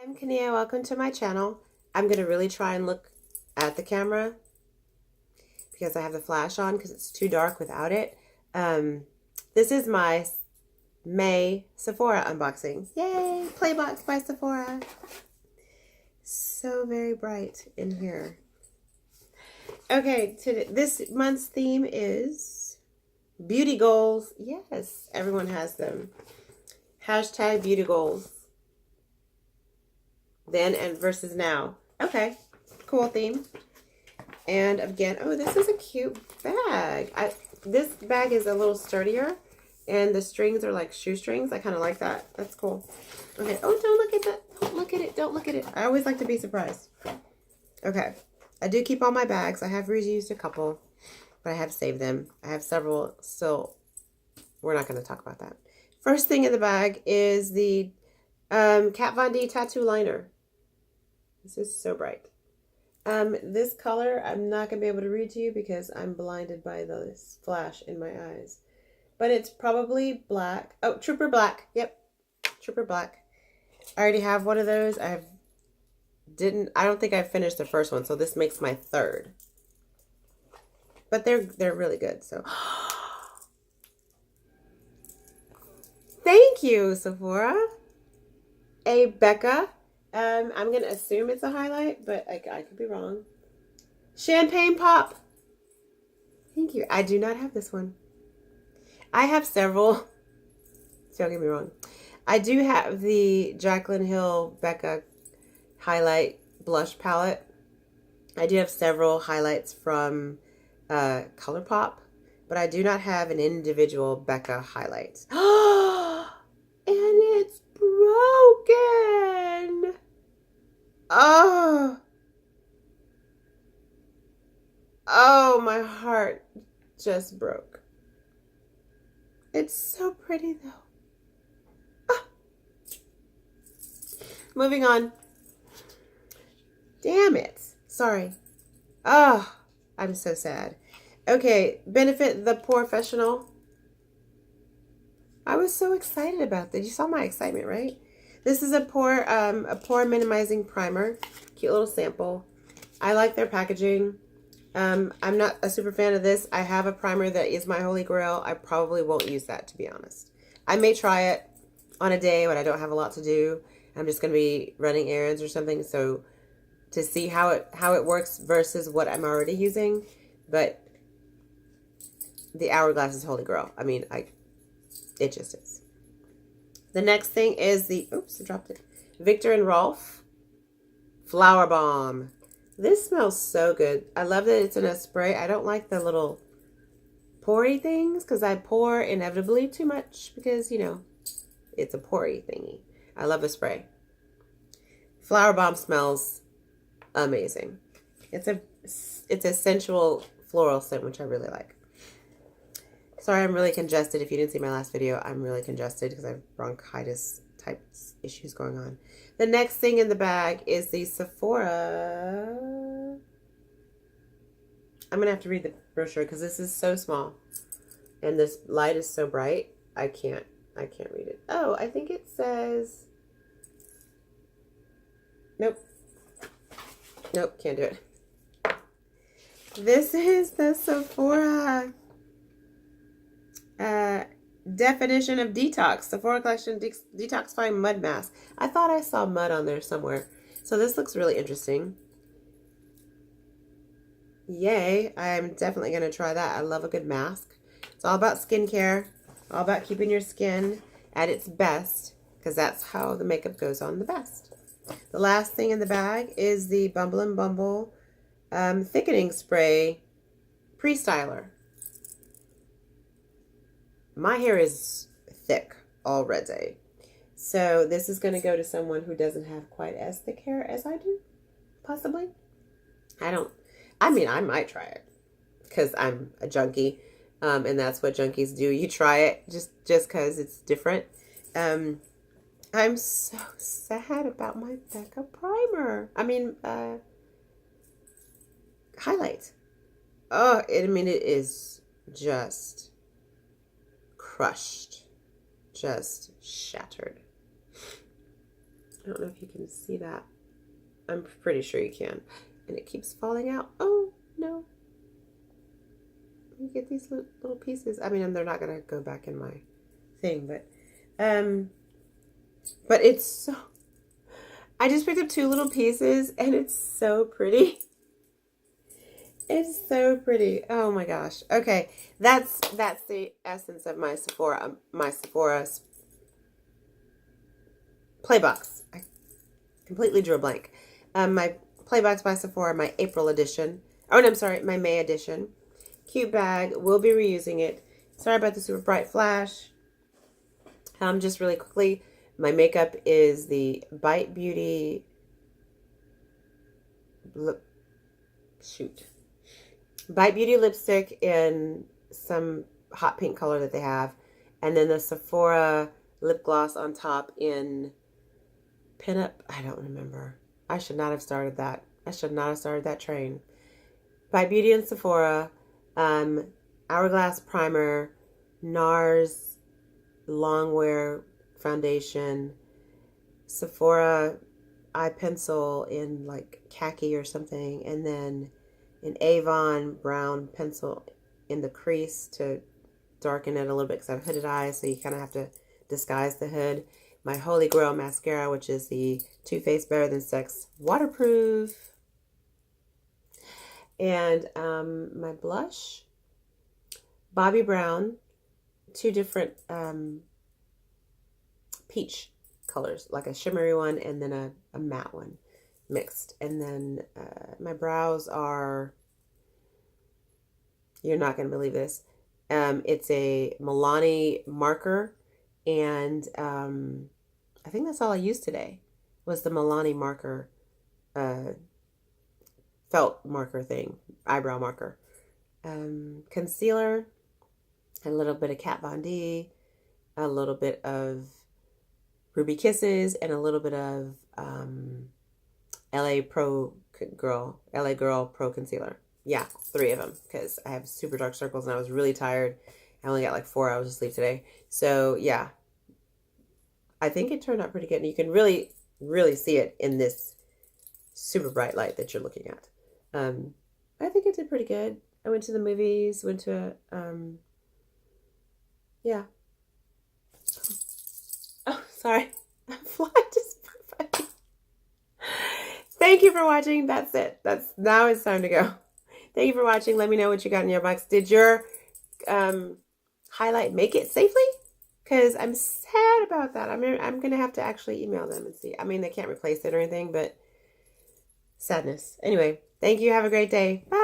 I'm Kania. Welcome to my channel. I'm going to really try and look at the camera because I have the flash on because it's too dark without it. This is my May Sephora unboxing. Yay! Playbox by Sephora. So very bright in here. Okay, this month's theme is beauty goals. Yes, everyone has them. Hashtag beauty goals. Then and versus now. Okay, cool theme. And again, oh, this is a cute bag. This bag is a little sturdier, and the strings are like shoestrings. I kind of like that. That's cool. Okay. Oh, don't look at that. Don't look at it. Don't look at it. I always like to be surprised. Okay. I do keep all my bags. I have reused a couple, but I have saved them. I have several still. We're not going to talk about that. First thing in the bag is the Kat Von D tattoo liner. This is so bright. This color, I'm not going to be able to read to you because I'm blinded by this flash in my eyes. But it's probably black. Oh, Trooper Black. Yep. Trooper Black. I already have one of those. I don't think I've finished the first one, so this makes my third. But they're really good, so. Thank you, Sephora. A Becca. I'm going to assume it's a highlight, but I could be wrong. Champagne Pop. Thank you. I do not have this one. I have several. Don't get me wrong. I do have the Jaclyn Hill Becca highlight blush palette. I do have several highlights from ColourPop, but I do not have an individual Becca highlight. And it's broken. Oh, my heart just broke. It's so pretty though. Ah. Moving on. Damn it. Sorry. Oh, I'm so sad. Okay, Benefit the Professional. I was so excited about this. You saw my excitement, right? This is a pore minimizing primer. Cute little sample. I like their packaging. I'm not a super fan of this. I have a primer that is my holy grail. I probably won't use that, to be honest. I may try it on a day when I don't have a lot to do. I'm just going to be running errands or something, so to see how it works versus what I'm already using. But the Hourglass is holy grail. I mean, it just is. The next thing is the, oops, I dropped it. Viktor and Rolf Flower Bomb. This smells so good. I love that it's in a spray. I don't like the little pory things because I pour inevitably too much because, you know, it's a pory thingy. I love the spray. Flower Bomb smells amazing. It's a sensual floral scent, which I really like. Sorry, I'm really congested. If you didn't see my last video, I'm really congested because I have bronchitis type issues going on. The next thing in the bag is the Sephora. I'm going to have to read the brochure because this is so small. And this light is so bright. I can't read it. Oh, I think it says... Nope. Nope, can't do it. This is the Sephora... definition of detox. Sephora collection detoxifying mud mask. I thought I saw mud on there somewhere. So this looks really interesting. Yay. I'm definitely going to try that. I love a good mask. It's all about skincare. All about keeping your skin at its best. Because that's how the makeup goes on the best. The last thing in the bag is the Bumble and Bumble thickening spray pre-styler. My hair is thick already. So this is going to go to someone who doesn't have quite as thick hair as I do. Possibly. I mean, I might try it. Because I'm a junkie. And that's what junkies do. You try it just because it's different. I'm so sad about my Becca primer. I mean, highlight. Oh, I mean, it is just... crushed, just shattered. I don't know if you can see that. I'm pretty sure you can. And it keeps falling out. Oh, no. You get these little pieces. I mean, they're not going to go back in my thing, but it's so... I just picked up 2 little pieces, and it's so pretty. It's so pretty. Oh my gosh. Okay, that's the essence of my Sephora. Sephora's Playbox. I completely drew a blank. My Playbox by Sephora, my April edition. Oh, no, I'm sorry, my May edition. Cute bag. We'll be reusing it. Sorry about the super bright flash. Just really quickly, my makeup is the Bite Beauty. Bite Beauty lipstick in some hot pink color that they have. And then the Sephora lip gloss on top in pinup. I don't remember. I should not have started that. I should not have started that train. Bite Beauty and Sephora. Hourglass primer. NARS longwear foundation. Sephora eye pencil in like khaki or something. And then an Avon brown pencil in the crease to darken it a little bit because I have hooded eyes, so you kind of have to disguise the hood. My Holy Grail mascara, which is the Too Faced Better Than Sex waterproof. And my blush, Bobbi Brown, 2 different peach colors, like a shimmery one and then a matte one mixed. And then my brows are, you're not going to believe this. It's a Milani marker, and I think that's all I used today was the Milani marker, felt marker thing, eyebrow marker. Concealer, a little bit of Kat Von D, a little bit of Ruby Kisses, and a little bit of LA Girl Pro Concealer. Yeah, 3 of them because I have super dark circles and I was really tired. I only got like 4 hours of sleep today. So yeah, I think it turned out pretty good. And you can really, really see it in this super bright light that you're looking at. I think it did pretty good. I went to the movies, went to yeah. Oh, sorry. A fly just perfect. Thank you for watching. That's it. Now it's time to go. Thank you for watching. Let me know what you got in your box. Did your highlight make it safely? Because I'm sad about that. I'm going to have to actually email them and see. I mean, they can't replace it or anything, but sadness. Anyway, thank you. Have a great day. Bye.